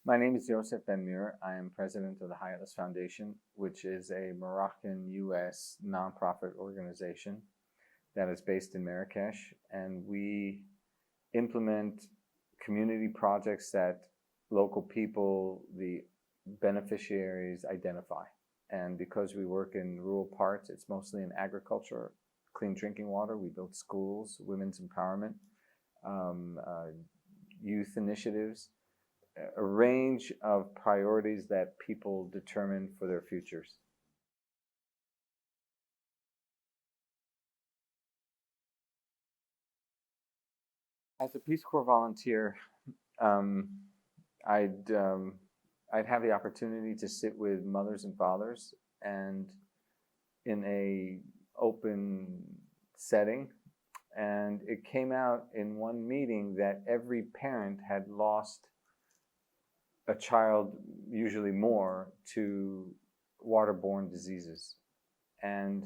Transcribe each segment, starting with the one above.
My name is Yossef Ben-Meir. I am president of the High Atlas Foundation, which is a Moroccan U.S. nonprofit organization that is based in Marrakesh. And we implement community projects that local people, the beneficiaries, identify. And because we work in rural parts, it's mostly in agriculture, clean drinking water. We build schools, women's empowerment, youth initiatives, a range of priorities that people determine for their futures. As a Peace Corps volunteer, I'd have the opportunity to sit with mothers and fathers, and in a open setting, and it came out in one meeting that every parent had lost a child, usually more, to waterborne diseases. And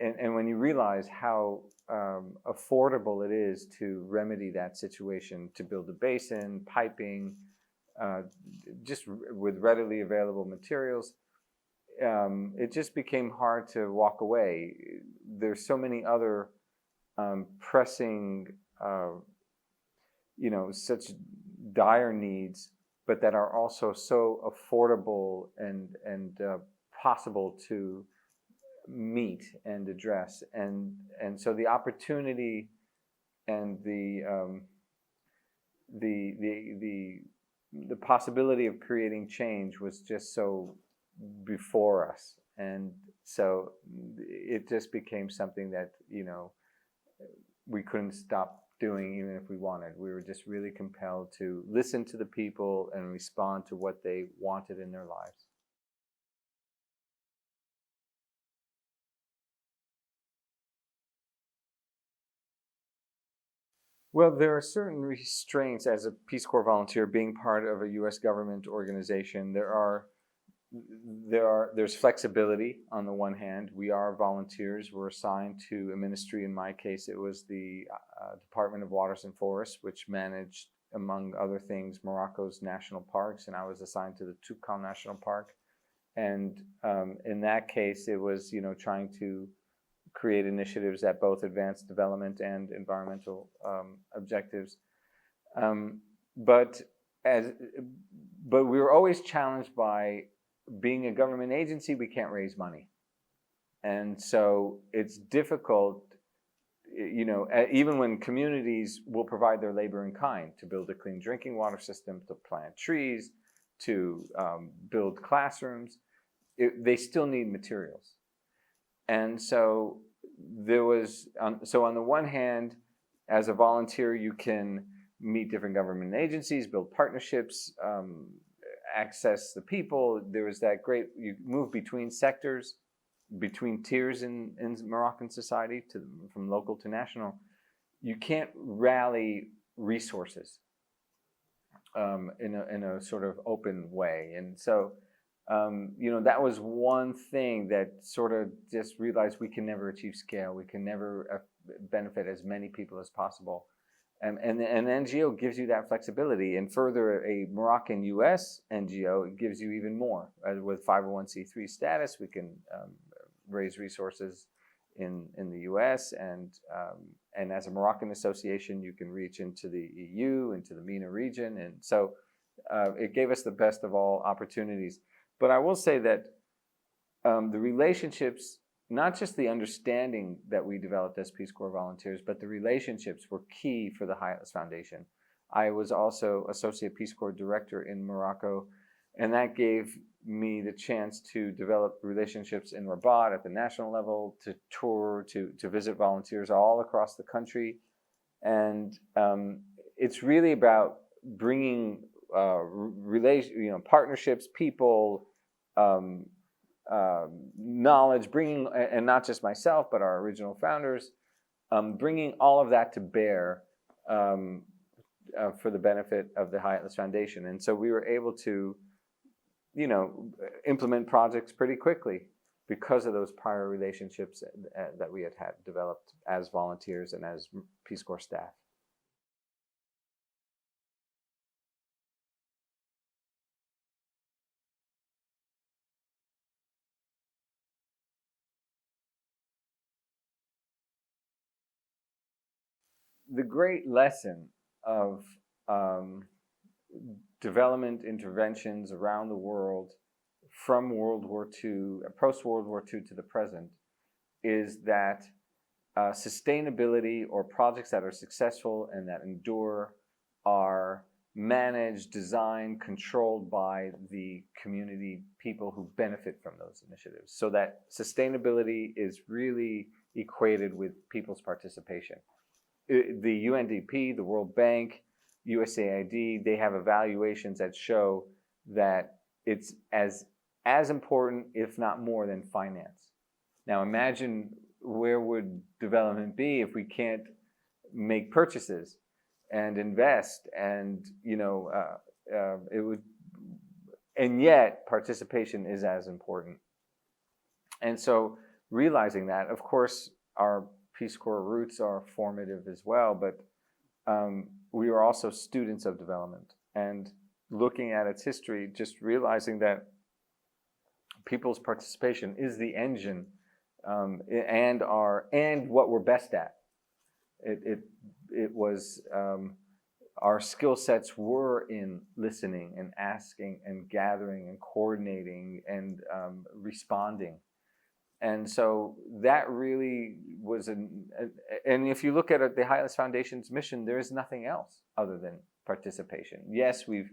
when you realize how affordable it is to remedy that situation, to build a basin, piping, just with readily available materials, it just became hard to walk away. There's so many other pressing, such dire needs, but that are also so affordable and possible to meet and address, and so the opportunity and the possibility of creating change was just so before us, and so it just became something that we couldn't stop doing even if we wanted. We were just really compelled to listen to the people and respond to what they wanted in their lives. Well, there are certain restraints as a Peace Corps volunteer being part of a U.S. government organization. There's flexibility on the one hand. We are volunteers. We're assigned to a ministry. In my case, it was the Department of Waters and Forests, which managed, among other things, Morocco's national parks, and I was assigned to the UConn National Park. And in that case, it was trying to create initiatives that both advance development and environmental objectives. But we were always challenged by being a government agency. We can't raise money, and so it's difficult. Even when communities will provide their labor in kind to build a clean drinking water system, to plant trees, to build classrooms, they still need materials. And so there was, so on the one hand, as a volunteer, you can meet different government agencies, build partnerships, access the people. There was that great, you move between sectors, between tiers in Moroccan society, from local to national. You can't rally resources in a sort of open way. And so that was one thing that sort of just realized we can never achieve scale. We can never benefit as many people as possible. And an NGO gives you that flexibility. And further, a Moroccan U.S. NGO gives you even more. With 501c3 status, we can raise resources in the U.S. And as a Moroccan association, you can reach into the EU, into the MENA region. And so it gave us the best of all opportunities. But I will say that the relationships, not just the understanding that we developed as Peace Corps volunteers, but the relationships were key for the High Atlas Foundation. I was also Associate Peace Corps Director in Morocco, and that gave me the chance to develop relationships in Rabat at the national level, to tour, to visit volunteers all across the country. And it's really about bringing partnerships, people, knowledge, bringing, and not just myself, but our original founders, bringing all of that to bear for the benefit of the High Atlas Foundation. And so we were able to, implement projects pretty quickly because of those prior relationships that we had developed as volunteers and as Peace Corps staff. the great lesson of development interventions around the world from World War II, post-World War II to the present, is that sustainability, or projects that are successful and that endure, are managed, designed, controlled by the community people who benefit from those initiatives. So that sustainability is really equated with people's participation. The UNDP, the World Bank, USAID, they have evaluations that show that it's as important, if not more, than finance. Now imagine, where would development be if we can't make purchases and invest, and it would, and yet participation is as important. And so realizing that, of course, our Peace Corps roots are formative as well, but we are also students of development, and looking at its history, just realizing that people's participation is the engine, and what we're best at. It was our skill sets were in listening and asking and gathering and coordinating and responding. And so that really was and if you look at the Hylas Foundation's mission, there is nothing else other than participation. Yes, we've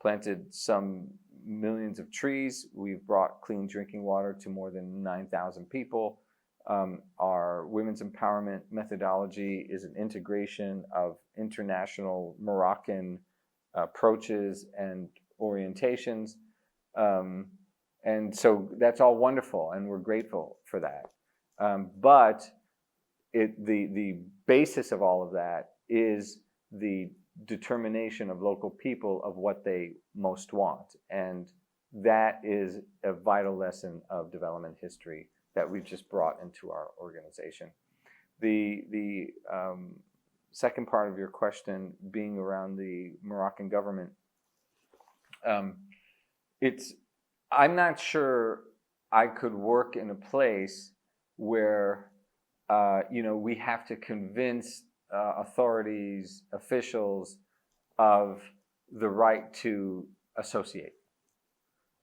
planted some millions of trees. We've brought clean drinking water to more than 9,000 people. Our women's empowerment methodology is an integration of international Moroccan approaches and orientations. And so that's all wonderful, and we're grateful for that. But the basis of all of that is the determination of local people of what they most want. And that is a vital lesson of development history that we've just brought into our organization. The second part of your question being around the Moroccan government, I'm not sure I could work in a place where we have to convince authorities, officials of the right to associate,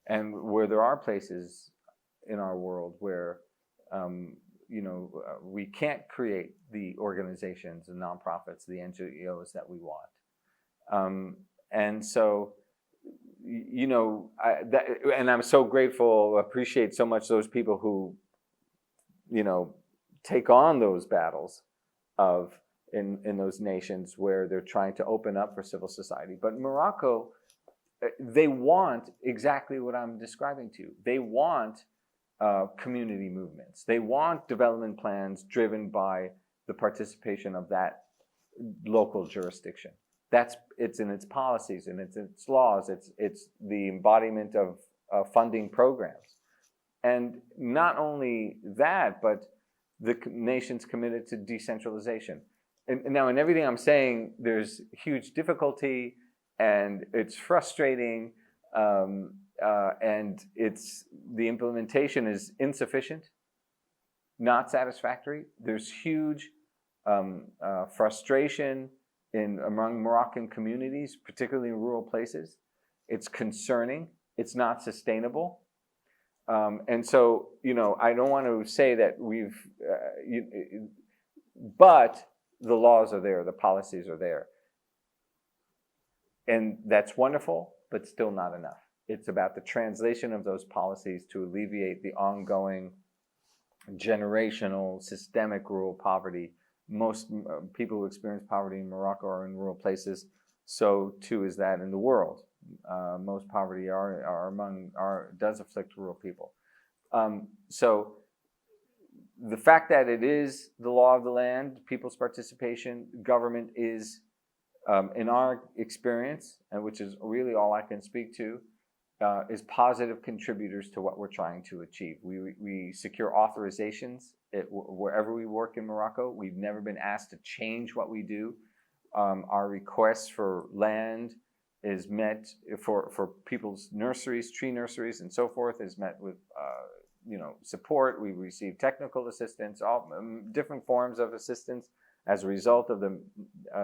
and where there are places in our world where we can't create the organizations, the nonprofits, the NGOs that we want, and so and I'm so grateful, appreciate so much those people who take on those battles in those nations where they're trying to open up for civil society. But Morocco, they want exactly what I'm describing to you. They want community movements. They want development plans driven by the participation of that local jurisdiction. It's in its policies and it's its laws. It's the embodiment of funding programs. And not only that, but the nation's committed to decentralization. And now in everything I'm saying, there's huge difficulty and it's frustrating, and the implementation is insufficient, not satisfactory. There's huge frustration among Moroccan communities, particularly in rural places. It's concerning. It's not sustainable. And so, I don't want to say that but the laws are there, the policies are there. And that's wonderful, but still not enough. It's about the translation of those policies to alleviate the ongoing generational, systemic rural poverty. Most people who experience poverty in Morocco are in rural places. So too is that in the world. Most poverty does afflict rural people. So the fact that it is the law of the land, people's participation, government is, in our experience, and which is really all I can speak to, is positive contributors to what we're trying to achieve. We secure authorizations wherever we work in Morocco. We've never been asked to change what we do. Our requests for land is met for people's nurseries, tree nurseries, and so forth, is met with support. We receive technical assistance, all different forms of assistance, as a result of the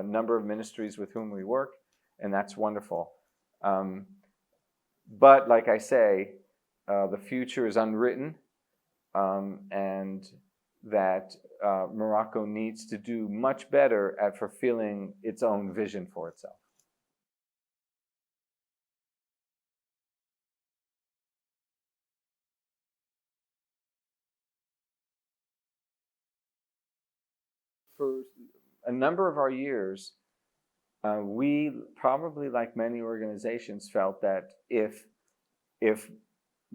number of ministries with whom we work, and that's wonderful. But like I say, the future is unwritten, and that Morocco needs to do much better at fulfilling its own vision for itself. For a number of our years, we probably, like many organizations, felt that if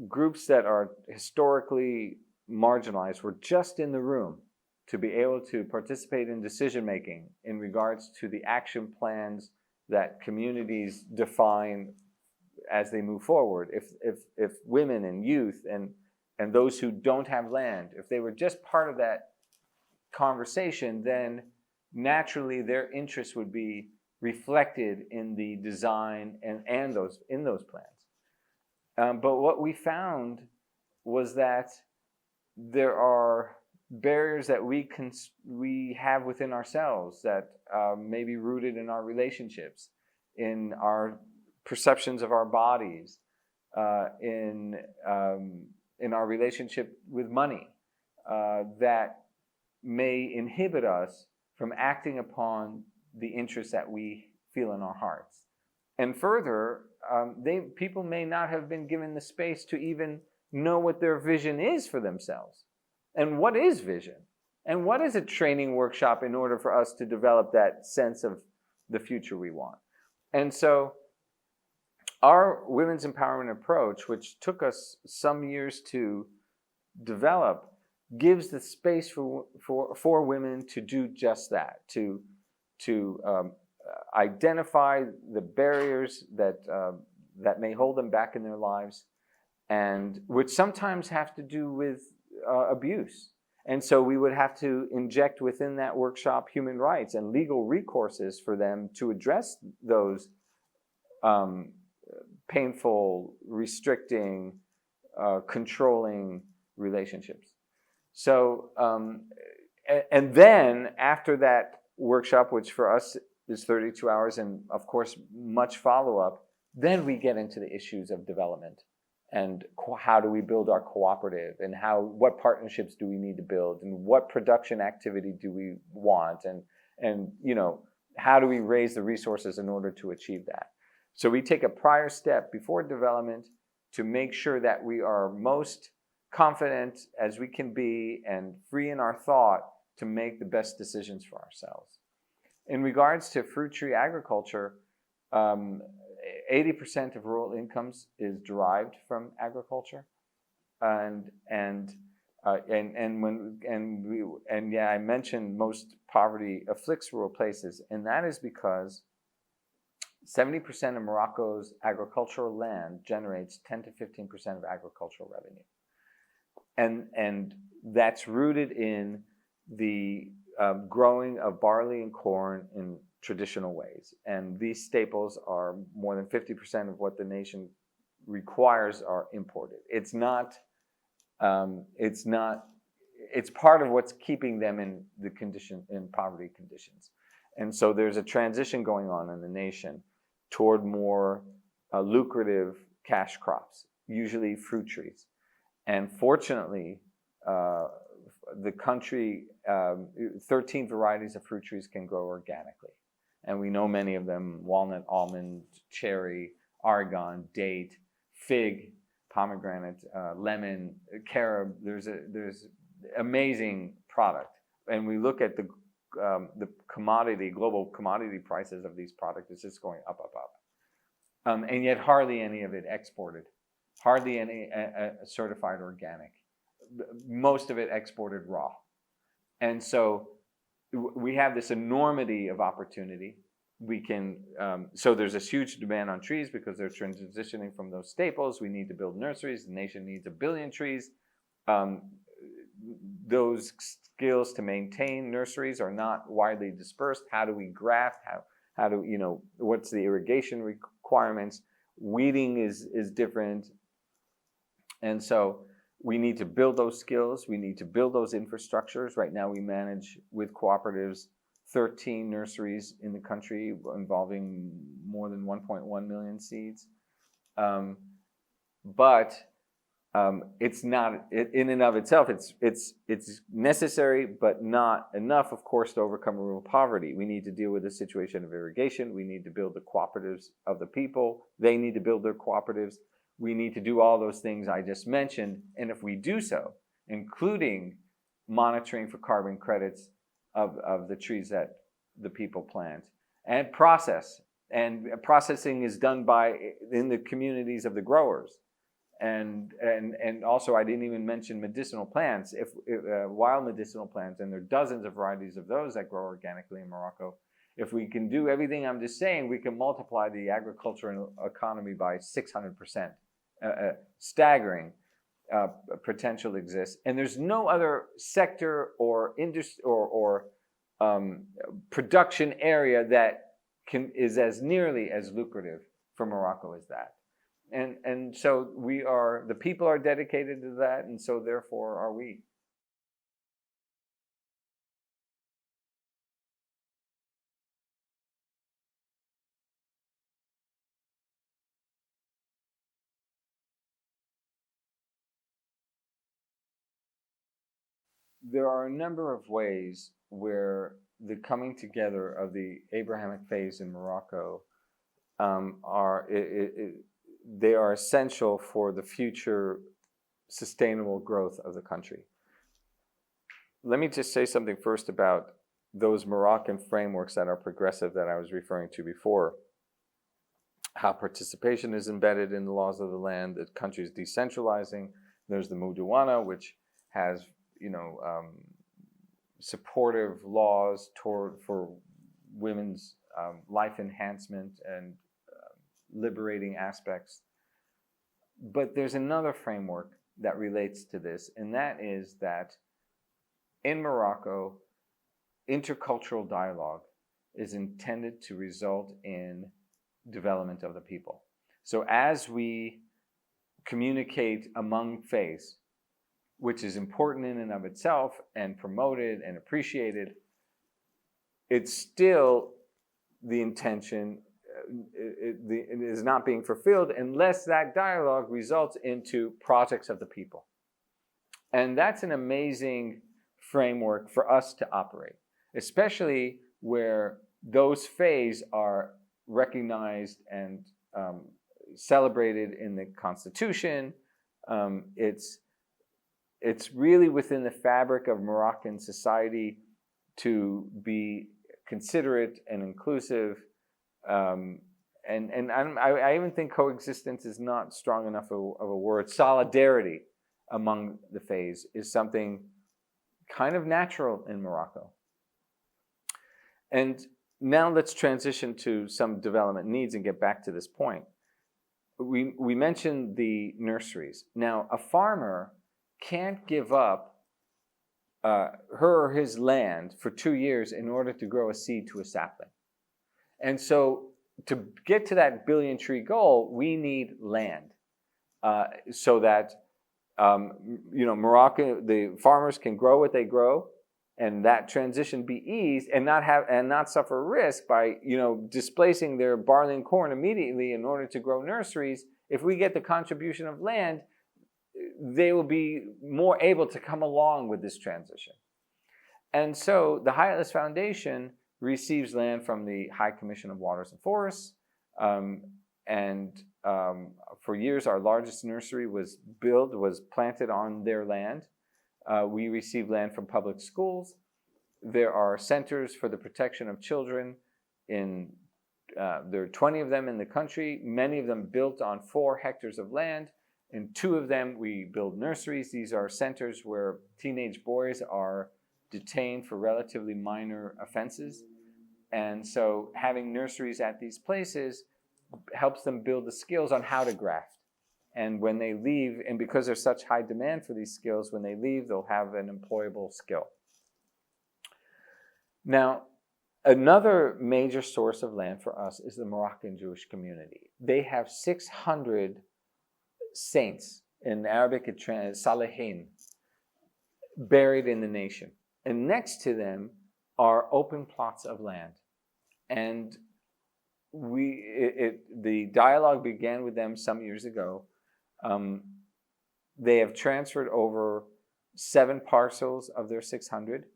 groups that are historically marginalized were just in the room to be able to participate in decision making in regards to the action plans that communities define as they move forward, if women and youth and those who don't have land, if they were just part of that conversation, then naturally their interests would be reflected in the design and those plans. But what we found was that there are barriers that we have within ourselves that may be rooted in our relationships, in our perceptions of our bodies, in our relationship with money, that may inhibit us from acting upon the interests that we feel in our hearts. And further, people may not have been given the space to even know what their vision is for themselves. And what is vision? And what is a training workshop in order for us to develop that sense of the future we want? And so our women's empowerment approach, which took us some years to develop, gives the space for women to do just that, to identify the barriers that may hold them back in their lives, and which sometimes have to do with abuse. And so we would have to inject within that workshop human rights and legal recourses for them to address those painful, restricting, controlling relationships. So, and then after that workshop, which for us is 32 hours and of course much follow-up, then we get into the issues of development and how do we build our cooperative, and what partnerships do we need to build, and what production activity do we want, and how do we raise the resources in order to achieve that. So we take a prior step before development to make sure that we are most confident as we can be and free in our thought to make the best decisions for ourselves. In regards to fruit tree agriculture, 80% of rural incomes is derived from agriculture, I mentioned most poverty afflicts rural places, and that is because 70% of Morocco's agricultural land generates 10 to 15% of agricultural revenue. And that's rooted in the growing of barley and corn in traditional ways. And these staples are more than 50% of what the nation requires are imported. It's part of what's keeping them in poverty conditions. And so there's a transition going on in the nation toward more lucrative cash crops, usually fruit trees. And fortunately, the country, 13 varieties of fruit trees can grow organically. And we know many of them: walnut, almond, cherry, argon, date, fig, pomegranate, lemon, carob. There's amazing product. And we look at the global commodity prices of these products, it's just going up, up, up. And yet hardly any of it exported. Hardly any certified organic. Most of it exported raw. And so we have this enormity of opportunity. We can, so there's this huge demand on trees because they're transitioning from those staples. We need to build nurseries. The nation needs 1 billion trees. Those skills to maintain nurseries are not widely dispersed. How do we graft? How do, what's the irrigation requirements? Weeding is different. And so we need to build those skills. We need to build those infrastructures. Right now we manage with cooperatives 13 nurseries in the country involving more than 1.1 million seeds. But it's not in and of itself. It's necessary, but not enough, of course, to overcome rural poverty. We need to deal with the situation of irrigation. We need to build the cooperatives of the people. They need to build their cooperatives. We need to do all those things I just mentioned. And if we do so, including monitoring for carbon credits of the trees that the people plant, and processing is done in the communities of the growers. And also, I didn't even mention medicinal plants. If wild medicinal plants, and there are dozens of varieties of those that grow organically in Morocco. If we can do everything I'm just saying, we can multiply the agricultural economy by 600%. Staggering potential exists, and there's no other sector or industry or production area that is as nearly as lucrative for Morocco as that. And so the people are dedicated to that, and so therefore are we. There are a number of ways where the coming together of the Abrahamic phase in Morocco they are essential for the future sustainable growth of the country. Let me just say something first about those Moroccan frameworks that are progressive that I was referring to before. How participation is embedded in the laws of the land, the country is decentralizing. There's the Moudawana, which has supportive laws for women's life enhancement and liberating aspects. But there's another framework that relates to this, and that is that in Morocco, intercultural dialogue is intended to result in development of the people. So as we communicate among faiths, which is important in and of itself and promoted and appreciated, it's still the intention it is not being fulfilled unless that dialogue results into projects of the people. And that's an amazing framework for us to operate, especially where those faiths are recognized and celebrated in the Constitution. It's really within the fabric of Moroccan society to be considerate and inclusive. I even think coexistence is not strong enough of a word. Solidarity among the faiths is something kind of natural in Morocco. And now let's transition to some development needs and get back to this point. We mentioned the nurseries. Now, a farmer can't give up her or his land for 2 years in order to grow a seed to a sapling. And so to get to that billion tree goal, we need land so that Morocco, the farmers can grow what they grow, and that transition be eased and not suffer risk by displacing their barley and corn immediately in order to grow nurseries. If we get the contribution of land, they will be more able to come along with this transition. And so the High Atlas Foundation receives land from the High Commission of Waters and Forests. For years, our largest nursery was planted on their land. We receive land from public schools. There are centers for the protection of children. There are 20 of them in the country, many of them built on 4 hectares of land. In 2 of them, we build nurseries. These are centers where teenage boys are detained for relatively minor offenses. And so having nurseries at these places helps them build the skills on how to graft. And when they leave, and because there's such high demand for these skills, when they leave, they'll have an employable skill. Now, another major source of land for us is the Moroccan Jewish community. They have 600 saints, in Arabic it translates Salihin, buried in the nation. And next to them are open plots of land. And the dialogue began with them some years ago. They have transferred over 7 parcels of their 600.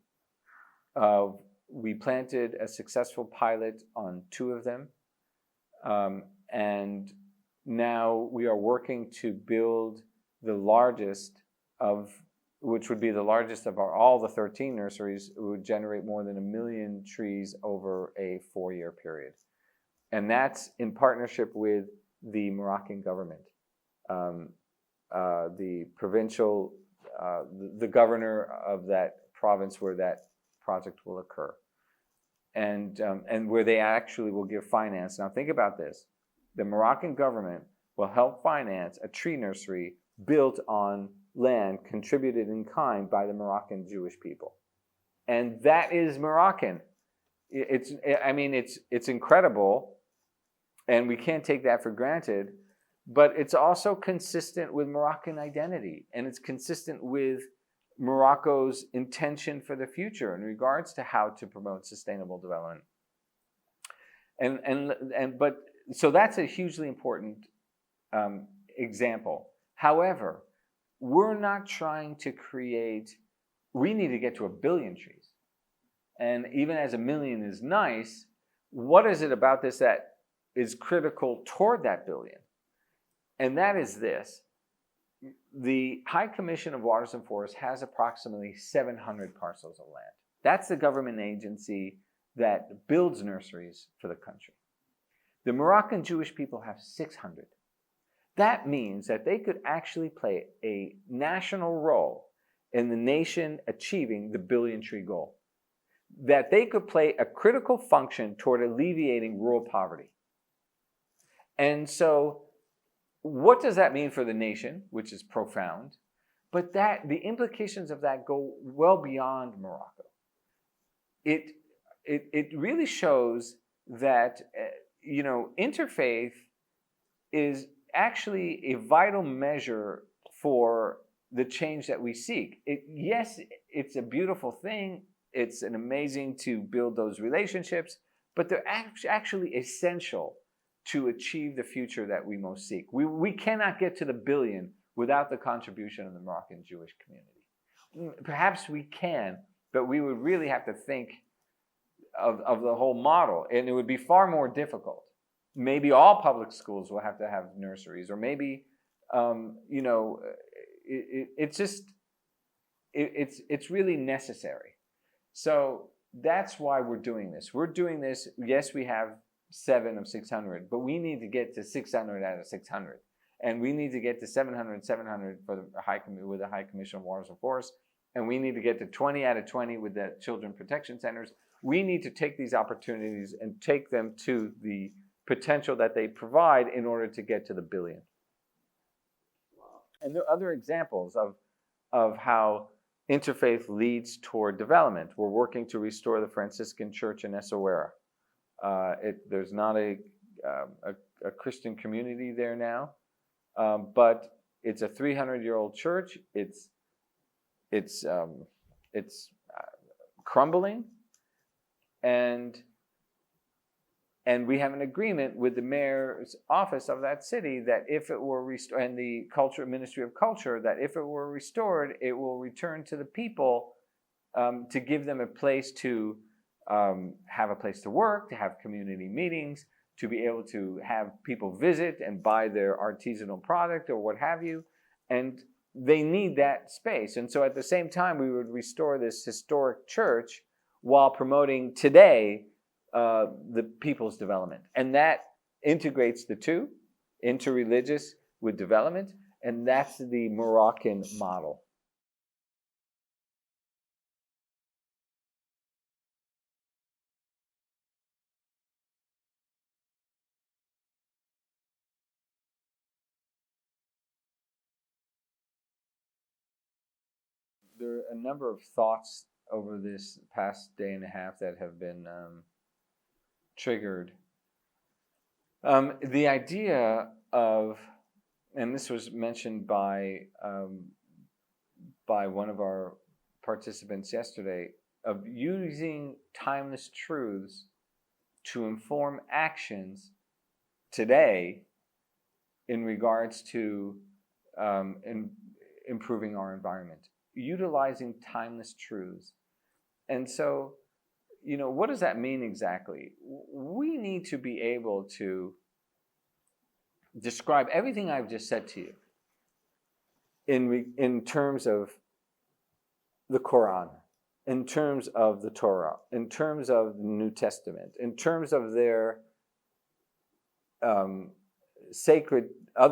We planted a successful pilot on 2 of them. And now we are working to build the largest of, which would be the largest of all the 13 nurseries. It would generate more than 1 million trees over a 4-year period. And that's in partnership with the Moroccan government. The provincial, the governor of that province where that project will occur. And where they actually will give finance. Now think about this. The Moroccan government will help finance a tree nursery built on land contributed in kind by the Moroccan Jewish people. And that is Moroccan. It's incredible, and we can't take that for granted, but it's also consistent with Moroccan identity, and it's consistent with Morocco's intention for the future in regards to how to promote sustainable development. So that's a hugely important example. However, we're not trying to create, we need to get to 1 billion trees. And even as 1 million is nice, what is it about this that is critical toward that billion? And that is this. The High Commission of Waters and Forests has approximately 700 parcels of land. That's the government agency that builds nurseries for the country. The Moroccan Jewish people have 600. That means that they could actually play a national role in the nation achieving the 1 billion tree goal. That they could play a critical function toward alleviating rural poverty. And so, what does that mean for the nation, which is profound? But the implications of that go well beyond Morocco. It really shows that interfaith is actually a vital measure for the change that we seek. Yes, it's a beautiful thing. It's an amazing to build those relationships, but they're actually essential to achieve the future that we most seek. We cannot get to the 1 billion without the contribution of the Moroccan Jewish community. Perhaps we can, but we would really have to think of the whole model, and it would be far more difficult. Maybe all public schools will have to have nurseries, or maybe, it's really necessary. So that's why we're doing this. We're doing this, yes, we have 7 of 600, but we need to get to 600 out of 600. And we need to get to 700 for with the High Commission of Waters and Forests. And we need to get to 20 out of 20 with the Children Protection Centers. We need to take these opportunities and take them to the potential that they provide in order to get to the 1 billion. And there are other examples of how interfaith leads toward development. We're working to restore the Franciscan Church in Essaouira. There's not a Christian community there now, but it's a 300-year-old church. It's crumbling, and we have an agreement with the mayor's office of that city that if it were restored, and the Ministry of Culture, that if it were restored, it will return to the people to give them a place to have a place to work, to have community meetings, to be able to have people visit and buy their artisanal product or what have you. And they need that space. And so at the same time, we would restore this historic church while promoting today the people's development. And that integrates the two, interreligious with development, and that's the Moroccan model. There are a number of thoughts over this past day and a half that have been triggered. The idea of, and this was mentioned by one of our participants yesterday, of using timeless truths to inform actions today in regards to improving our environment, utilizing timeless truths. And so, what does that mean exactly? We need to be able to describe everything I've just said to you in terms of the Quran, in terms of the Torah, in terms of the New Testament, in terms of their other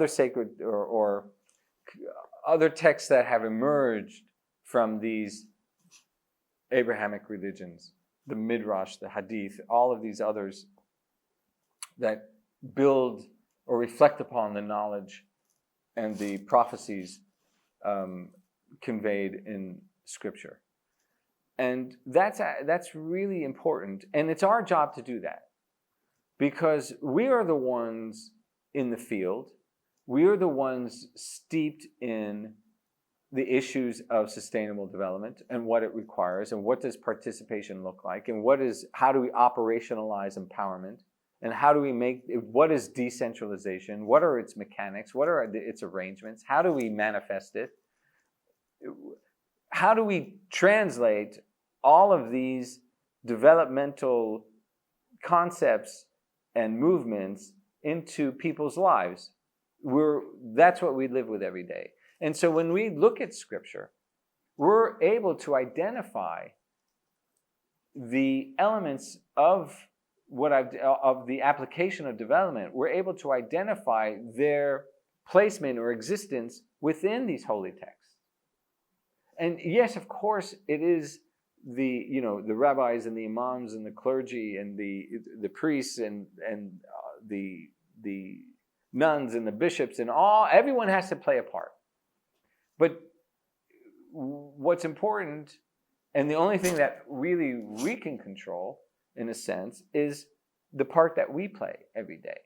sacred or other texts that have emerged from these Abrahamic religions, the Midrash, the Hadith, all of these others that build or reflect upon the knowledge and the prophecies conveyed in Scripture. And that's really important. And it's our job to do that, because we are the ones in the field. We are the ones steeped in the issues of sustainable development and what it requires, and what does participation look like, and how do we operationalize empowerment, and what is decentralization, what are its mechanics, what are its arrangements, how do we manifest it, how do we translate all of these developmental concepts and movements into people's lives. That's what we live with every day. And so when we look at Scripture, we're able to identify the elements of the application of development. We're able to identify their placement or existence within these holy texts. And yes, of course, it is the rabbis and the imams and the clergy and the priests and the nuns and the bishops and everyone has to play a part. But what's important, and the only thing that really we can control, in a sense, is the part that we play every day.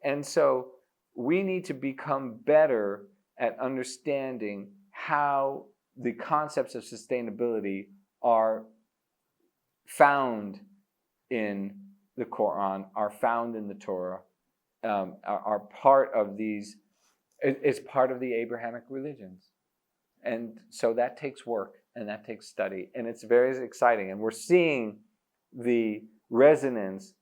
And so we need to become better at understanding how the concepts of sustainability are found in the Quran, are found in the Torah, are part of these, is part of the Abrahamic religions. And so that takes work and that takes study, and it's very exciting. And we're seeing the resonance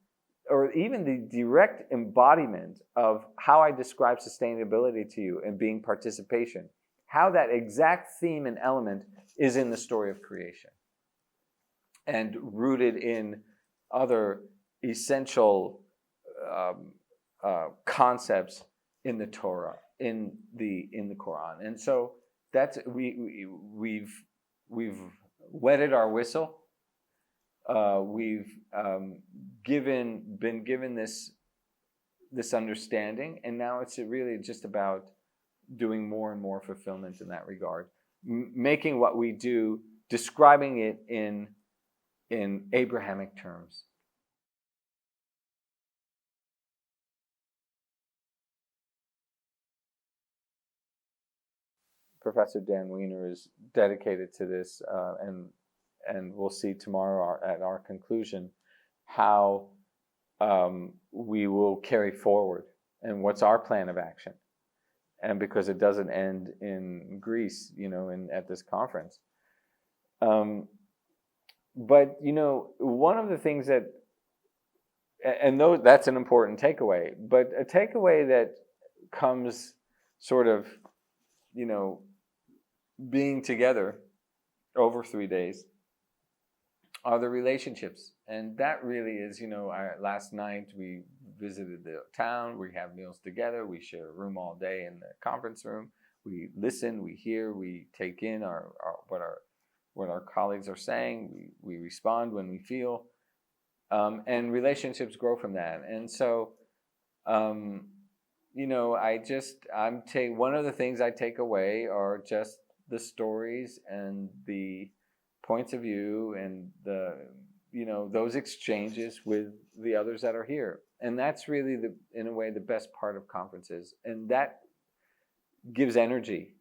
or even the direct embodiment of how I describe sustainability to you and being participation, how that exact theme and element is in the story of creation and rooted in other essential concepts in the Torah, in the Quran. And so that's we've wetted our whistle. We've been given this understanding, and now it's really just about doing more and more fulfillment in that regard, making what we do, describing it in Abrahamic terms. Professor Dan Wiener is dedicated to this, and we'll see tomorrow at our conclusion how we will carry forward and what's our plan of action. And because it doesn't end in Greece, at this conference. But, one of the things that's an important takeaway, but a takeaway that comes sort of, being together over 3 days are the relationships. And that really is, last night we visited the town, we have meals together, we share a room all day in the conference room, we listen, we hear, we take in what our colleagues are saying, we respond when we feel, and relationships grow from that. And so, one of the things I take away are just the stories and the points of view and those exchanges with the others that are here. And that's really in a way the best part of conferences, and that gives energy.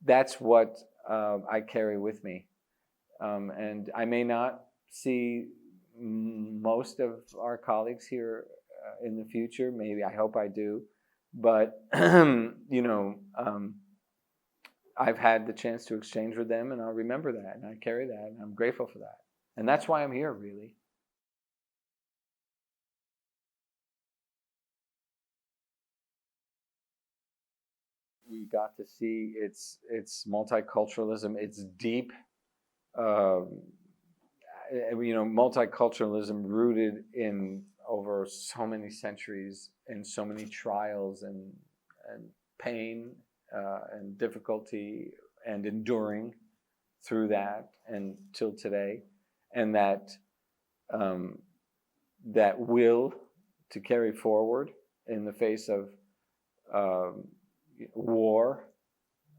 That's what I carry with me. And I may not see most of our colleagues here in the future. Maybe, I hope I do. But, I've had the chance to exchange with them, and I'll remember that, and I carry that, and I'm grateful for that. And that's why I'm here, really. We got to see its multiculturalism, its deep, multiculturalism rooted in over so many centuries and so many trials and pain and difficulty and enduring through that and till today, and that will to carry forward in the face of war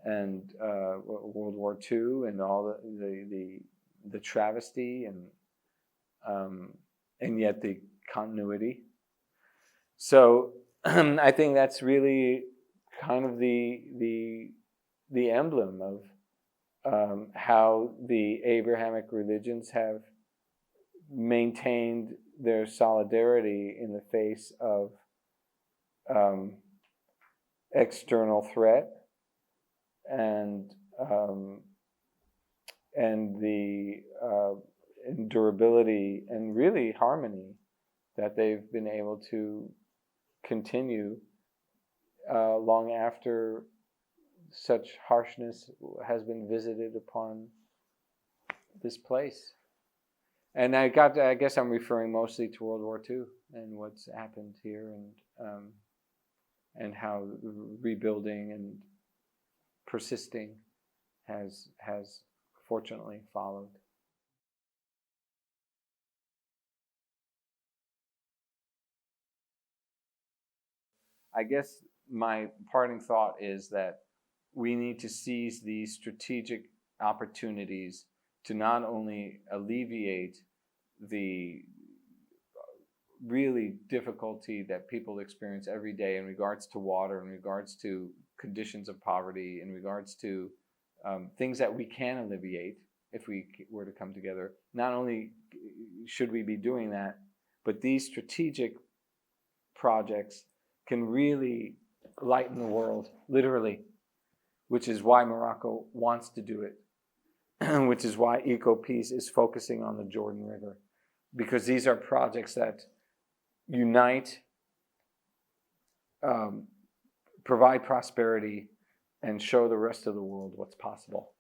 and World War II and all the travesty and yet the continuity. So I think that's really kind of the emblem of how the Abrahamic religions have maintained their solidarity in the face of external threat and the durability and really harmony that they've been able to continue long after such harshness has been visited upon this place. And I guess I'm referring mostly to World War II and what's happened here, and how rebuilding and persisting has fortunately followed. I guess my parting thought is that we need to seize these strategic opportunities to not only alleviate the really difficulty that people experience every day in regards to water, in regards to conditions of poverty, in regards to things that we can alleviate if we were to come together. Not only should we be doing that, but these strategic projects can really lighten the world, literally, which is why Morocco wants to do it, which is why EcoPeace is focusing on the Jordan River, because these are projects that unite, provide prosperity, and show the rest of the world what's possible.